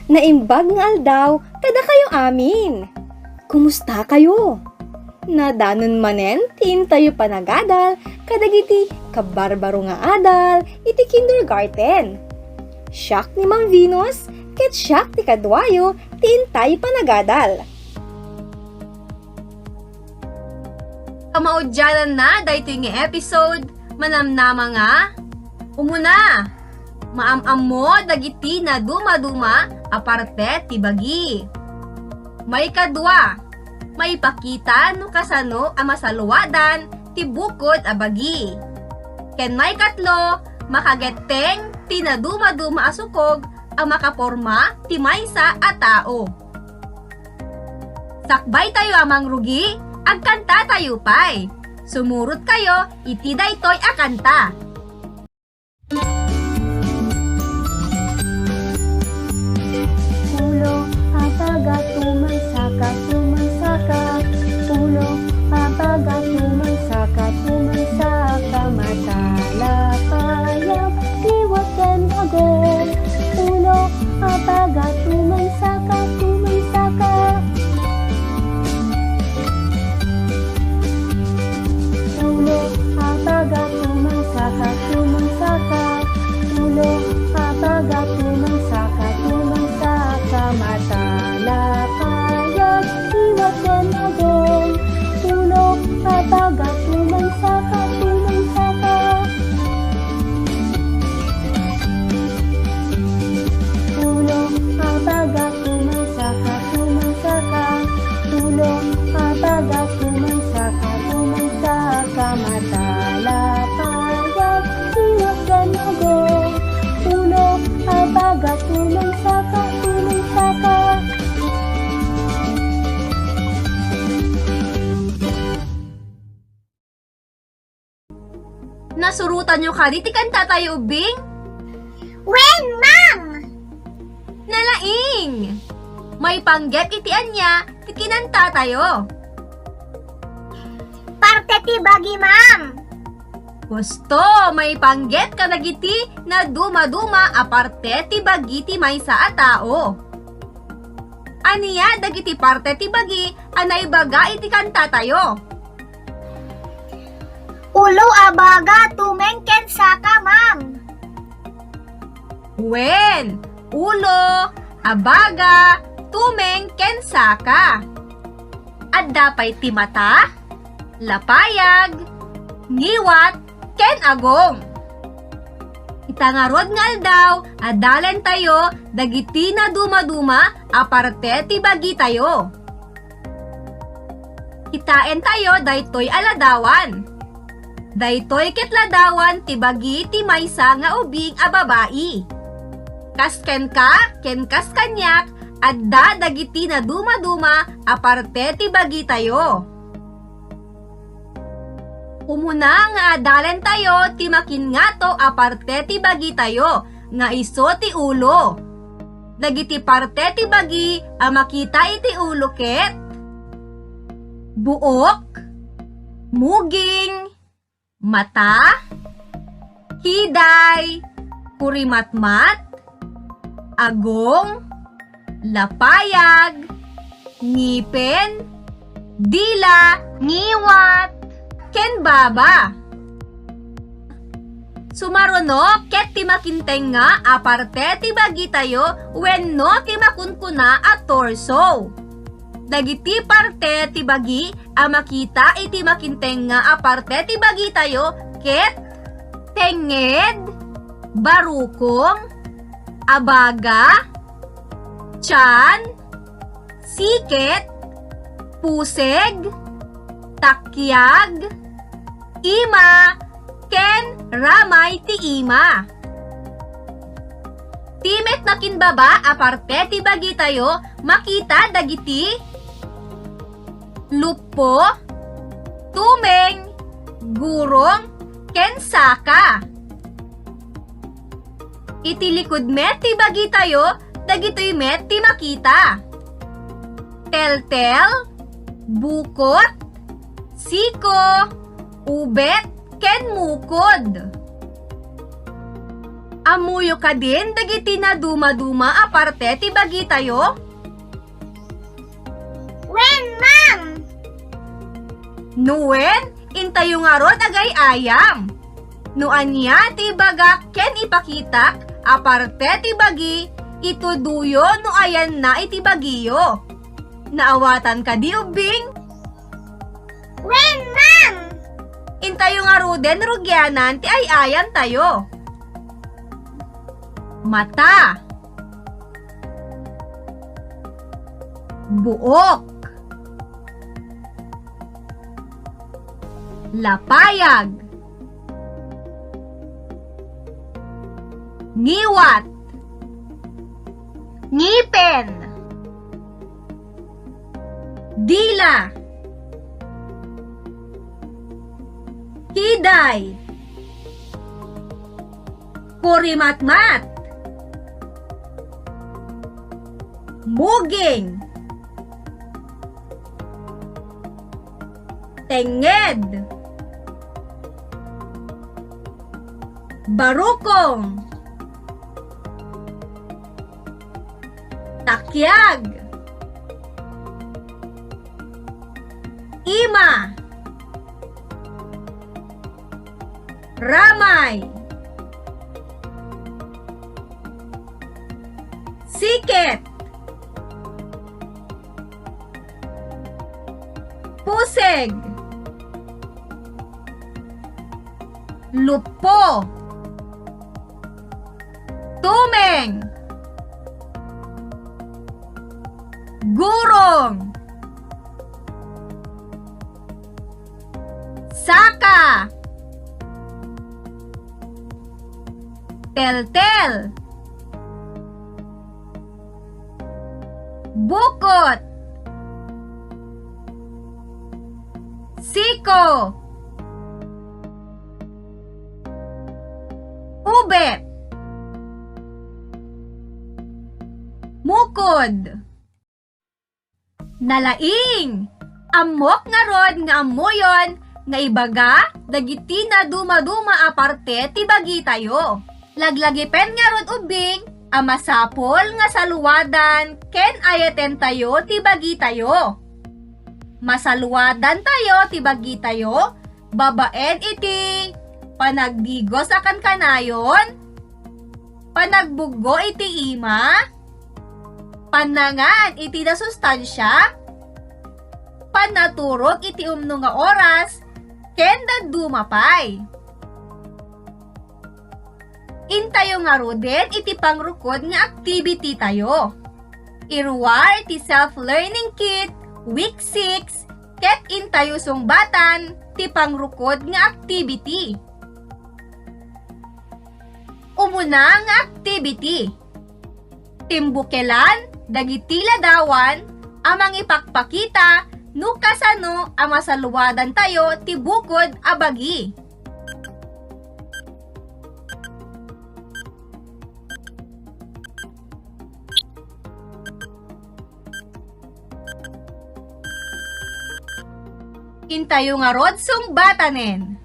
Naimbag nga aldaw, kada kayo amin. Kumusta kayo? Nadanon manen, tin tayo panagadal, kadagiti kabarbaro nga adal, iti kindergarten. Siyak ni Mang Venus, ket siyak ti kadwayo, tin tayo panagadal. Kamaudyanan na dahito yung episode, manamnama nga. Umuna, maamam mo dagiti na duma-duma aparte ti bagi. May kadwa, may pakita no kasano ang masaluwadan ti bukod a bagi. Ken may katlo, makageteng ti na duma-duma asukog ang makaporma ti maysa a tao. Sakbay tayo amang rugi, agkanta tayo pay. Sumurot kayo, iti daytoy a kanta. Ulo, abaga, tumansaka, tumansaka. Ulo, abaga, tumansaka, tumansaka. Matalapayag, iwat yan agong. Ulo, abaga, tumansaka, tumansaka. Ulo, abaga, tumansaka, tumansaka. Ulo, abaga, tumansaka, tumansaka. Matalapayag, iwat yan agong. Ulo, abaga, tumansaka, tumansaka. Ulo, abaga, tumansaka, tumansaka. Ulo, abaga, tumansaka, tumansaka. Matalapayag, iwat yan agong. Ulo, abaga, tumansaka, tumansaka. Nasurutan nyo ka, di ti kanta tayo ubing? When, ma'am? Nalaing! May panggep iti anya, ti kinanta tayo. Parte ti bagi, ma'am. Gusto, may panggep ka nagiti na duma-duma aparte ti bagi ti maysa a tao. Aniya dagiti parte ti bagi anay baga iti kanta tayo. Ulo, abaga, tumengken saka, ma'am. Wen, ulo, abaga, tumeng kensaka. At dapay ti mata, lapayag, ngiwat, ken agong. Itangarod nga aldaw, adalen tayo, dagiti na duma-duma, aparte ti bagi tayo. Kitaen tayo, daytoy aladawan. Daytoy ketladawan ti bagi ti maysa nga ubing a babai. Kasken ka, ken kas kanyak, adda dagiti na duma-duma aparte ti bagi tayo. Umuna nga adalen tayo ti makingato aparte ti bagi tayo, nga iso ti ulo. Dagiti parte ti bagi a makita iti ulo ket buok, muging, mata, hiday, kurimatmat, agong, lapayag, ngipin, dila, ngiwat, ken baba. Sumaruno ket ti makinteng nga aparte ti bagi tayo wenno ti makunkuna a torso. Dagiti parte ti bagi a makita iti makinteng nga aparte ti bagi tayo ket tenged, barukong, abaga, tiyan, siket, puseg, takyag, ima, ken ramay ti ima. Timet na kinbaba aparte ti bagi tayo makita dagiti lupo, tumeng, gurong, ken saka. Iti likod met ti bagi tayo dagitoy met ti makita. Teltel, bukot, siko, ubet, ken mukod. Amuyo ka din dagiti na duma-duma aparte ti bagi tayo? When, ma'am? Nuen, intayo nga ron agay ayam. Nuanya ti baga ken ipakita aparte ti bagi ituduyo no ayan na iti bagiyo. Naawatan ka di ubing? When, ma'am? Intayo nga ruden rugyanan ti ayayan tayo. Mata. Buok. Lapayag. Ngiwat. Ngipin. Dila. Hiday. Kurimatmat. Muging. Tenged. Barukong. Takyag. Ima. Ramay. Siket. Puseg. Lupo. Tumeng. Gurong. Saka. Teltel. Bukot. Siko. Ubet. Mukod. Nalaing. Amok nga rod nga amuyon nga ibaga dagiti na duma-duma aparte ti bagi tayo. Laglagipen nga rod ubing a masapol nga saluwadan ken ayaten tayo ti bagi tayo. Masaluwadan tayo ti bagi tayo, babaen iti panagdigos akan kanayon, panagbugo iti ima, panangan iti na sustansya, panaturog iti umno nga oras, ken dadumapay. Intayo nga ruden iti pangrukod nga activity tayo. Irwar iti self-learning kit, week 6, ket intayo sungbatan ti pangrukod nga activity. Umuna nga activity. Timbukelan, dagiti ladawan, amang ipakpakita, no kasano ang masaluwadan tayo ti bukod a bagi. Intayo nga rod sungbatanen.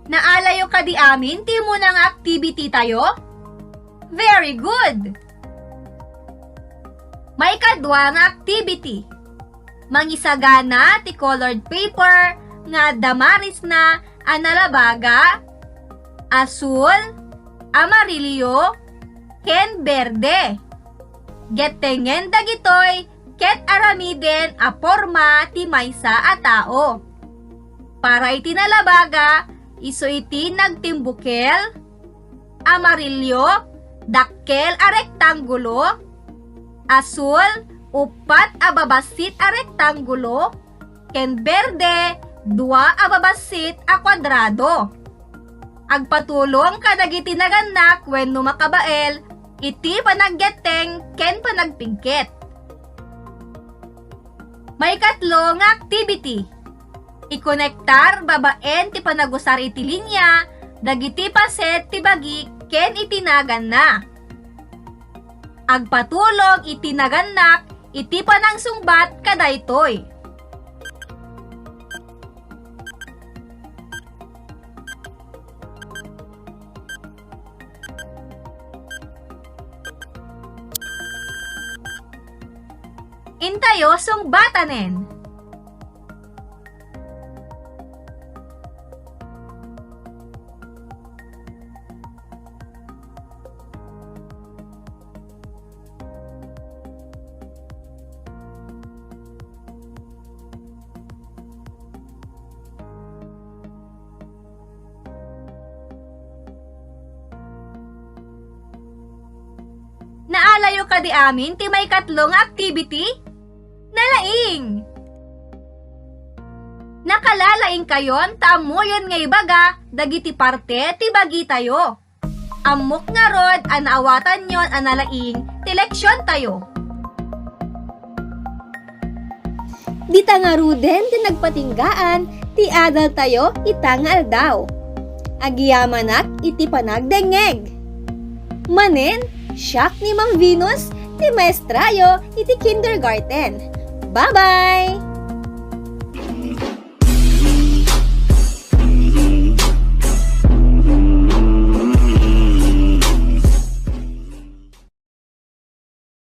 Naalayo ka di amin, ti mo ng activity tayo? Very good! May kadwa nga activity. Mangisagana ti colored paper nga damaris na analabaga, asul, amarilyo, ken berde. Gettengen dagitoy ket aramiden a porma ti maysa a tao. Para iti nalabaga, iso iti nagtimbukel, amarilyo, dakkel a rektangulo, asul, upat a babasit a rektangulo, ken berde, dua a babasit a kwadrado. Agpatulong kadagiti naganak wenno makabael, iti panaggeteng ken panagpingket. May katlo nga activity. Ikonektar babaen ti panagusar iti linya, dagiti paset ti bagi ken itinagan na. Agpatulog itinaganak, iti panang sungbat kadaytoy. Intayo sungbatanen. Naalayo ka di amin ti may katlong activity? Nalaing! Nakalalaing kayon taamuyon nga ibaga dagiti parte ti bagi tayo. Amok nga rod anaawatan yon analaing ti leksyon tayo. Di tangaruden ti nagpatinggaan, ti adal tayo itangal daw. Agiyamanak iti panagdengeg. Manen, siyak ni Mang Venus, ti maestrayo iti kindergarten. Bye-bye!